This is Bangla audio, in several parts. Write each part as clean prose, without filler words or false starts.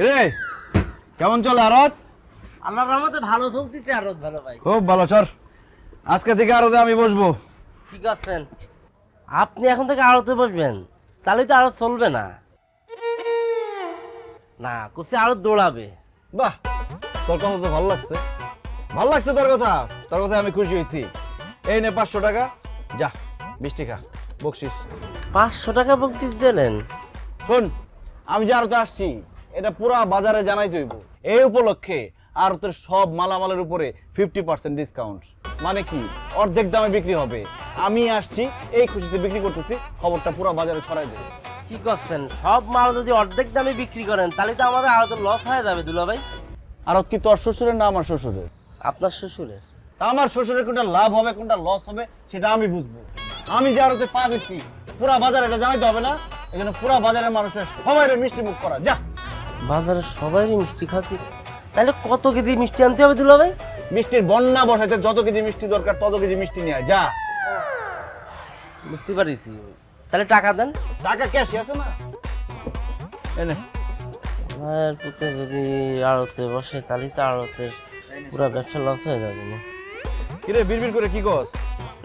রে কেমন চলে আরত? আল্লাহর রহমতে ভালো চলতেছে আরত ভালো ভাই। খুব ভালো চল, আজকে থেকে আরতে আমি বসবো। ঠিক আছেন, আপনি এখন থেকে আড়তে বসবেন, তাহলে তো আড়ত চলবে না। না কুসি আড়ত দৌড়াবে। বাহ, তোর কথা তো ভালো লাগছে, ভালো লাগছে তোর কথা, তোর কথা আমি খুশি হয়েছি। এই নে 500 টাকা, যা মিষ্টি খা, বকশিস। 500 টাকা বকশিস দিলেন? শোন, আমি যে আরতে আসছি এটা পুরা বাজারে জানাই হইব। এই উপলক্ষে আরতের সব মালামালের উপরে 50% ডিসকাউন্ট, মানে কি অর্ধেক দামে বিক্রি হবে। আমি আসছি এই খুশিতে বিক্রি করতেছি, খবরটা পুরা বাজারে ছড়াই দেবে। কি করছেন? সব মাল যদি অর্ধেক দামে বিক্রি করেন তাহলে তো আমাদের আড়তের লস হয়ে যাবে দুলা ভাই। আরত কি তোর শ্বশুরের না আমার শ্বশুরের? আপনার শ্বশুরের। তা আমার শ্বশুরের কোনটা লাভ হবে কোনটা লস হবে সেটা আমি বুঝবো। আমি যে আরতে পা দিচ্ছি পুরা বাজারে এটা জানাইতে হবে না? এখানে পুরা বাজারের মানুষের সবাই মিষ্টি মুখ করা। যা বাজারে সবাই মিষ্টি খাচ্ছি, তাহলে কত কেজি মিষ্টি আনতে হবে দুলা ভাই? মিষ্টির বন্যা বসাইতে যত কেজি মিষ্টি দরকার তত কেজি মিষ্টি নিয়ে আয়, যা। বুঝতে পারিছি, তাহলে টাকা দেন। টাকা ক্যাশ আছে না? এনে ভাইয়ের পুতে যদি আড়তে বসে তাহলে তো আড়তের পুরা ব্যবসা লস হয়ে যাবে না? কিরে বিড়বিড় করে কি কস?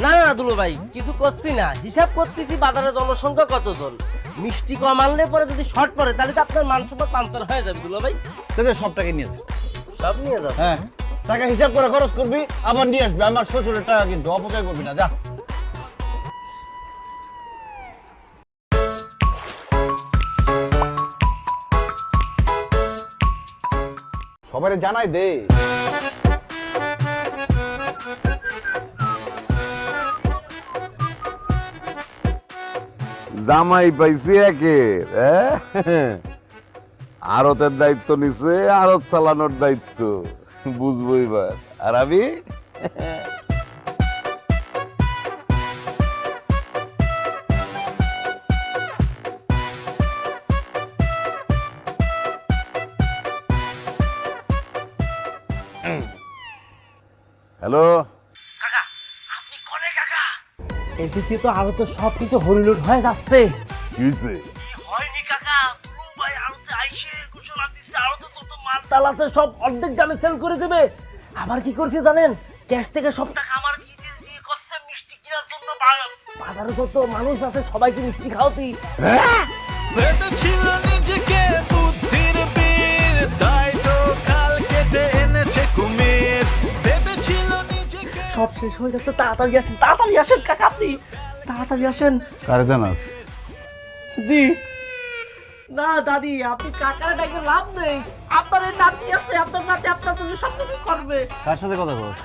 না না দুলো ভাই, কিছু করছি না, হিসাব করতেছি বাজারে জনসংখ্যা কতজন। মিষ্টি কম আনলে পরে যদি শর্ট পড়ে তাহলে তো আপনার মান সম্মান পান্তার হয়ে যাবে দুলো ভাই। তাহলে সব টাকা নিয়ে যা। সব নিয়ে যাবে? হ্যাঁ, টাকা হিসাব করে খরচ করবি, আবার নিয়ে আসবি। আমার শ্বশুরের টাকা কিন্তু অপচয় করবি না, যা। সবাই জানাই দে। জামাই পাইছি একের, আড়তের দায়িত্ব নিছে, আড়ত চালানোর দায়িত্ব বুঝবো এবার। আর আমি হ্যালো, কাকা আপনি কোনে কাকা? এদিকে তো আরো তো সব কিছু হরিলুট হয়ে যাচ্ছে। কি হয়েছে? কি হয়নি কাকা, দুলো ভাই আরতে আইসে ঘোষণা দিচ্ছে আরতে তো মাল টালাতে সব অর্ধেক দামে সেল করে দেবে। আবার কি করছে জানেন? ক্যাশ থেকে সব টাকা আমার দিয়ে করছে মিষ্টি কেনার জন্য। বাজারে যত মানুষ আছে সবাইকে মিষ্টি খাওয়াতি। ছিল নিজেকে বুদ্ধির বীর, তাই তো কাল কেটে এনেছে কুমির। ভেবেছিল নিজেকে সব শেষ হয়ে যাচ্ছে, তাড়াতাড়ি আসেন, তাড়াতাড়ি আসেন কাকা, আপনি তাড়াতাড়ি আসেন। কারে জানাস? জি না দাদি, আপনি কাকার ডাকে লাভ নেই। আপনার এই নাতি আছে, আপনার নাতি আপনার জন্য সব কিছু করবে। কার সাথে কথা কস?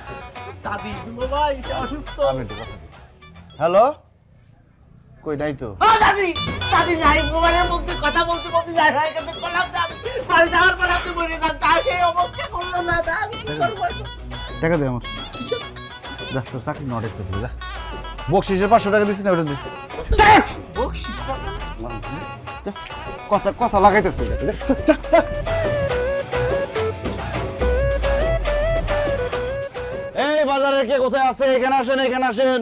দাদি দুলো ভাই সে অসুস্থ। আমি একটু কথা বলি। হ্যালো, কই নাই তো? ও দাদি, দাদি যাই মোবাইলের মধ্যে কথা বলতে বলতে যাই হয় কিন্তু বললাম যে আমি বাড়ি যাওয়ার পর আপনি বলে যান, তাই সেই অবস্থা করলো না। আমি কি করবো? টাকা দে আমার। যা, তোর চাকরি নড়ে করবি, যা। বকশিসের 500 টাকা দিছিস না, ওটা দে। বকশিস পাবেন? যা, কথা কথা লাগাইতেছে। যা, যা, যা। এই বাজারের কে কোথায় আছে? এখানে আসেন, এখানে আসেন।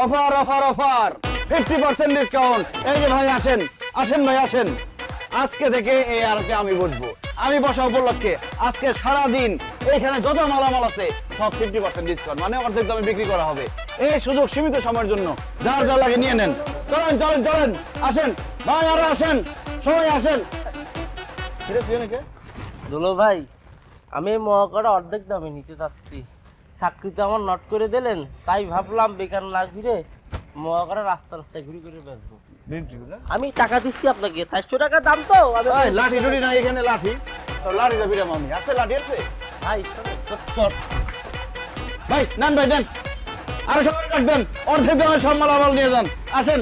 Offer offer offer, 50% discount. এই যে ভাই আসেন, আসেন ভাই আসেন। আজকে থেকে এই আরতে আমি বসবো। আমি বসা উপলক্ষে আজকে সারা দিন এখানে যত মালামাল আছে সব 50% ডিসকাউন্ট, মানে অর্ধেক দামে বিক্রি করা হবে। এই সুযোগ সীমিত সময়ের জন্য, যার যা লাগে নিয়ে নেন। চলেন চলেন চলেন, আসেন ভাই, আরো আসেন, সবাই আসেন। ফিরে তুই নাকি? দুলো ভাই, আমি এই মহাকড়া অর্ধেক দামে নিতে চাচ্ছি। চাকরিতে আমার নট করে দিলেন, তাই ভাবলাম বেকার না ঘুরে মহাকড়া রাস্তা রাস্তায় ঘুরে ঘুরে বেচবো। আমি টাকা দিচ্ছি আপনাকে, 400 টাকা দাম তো। এই লাঠি টুটি নাই এখানে, লাঠি তো লাঠি যাবি রে মামি, আছে লাঠি আছে ভাই চট। ভাই নেন ভাই নেন, আরো সবাই রাখবেন, অর্ধেক দামে সব মালামাল নিয়ে যান। আসেন।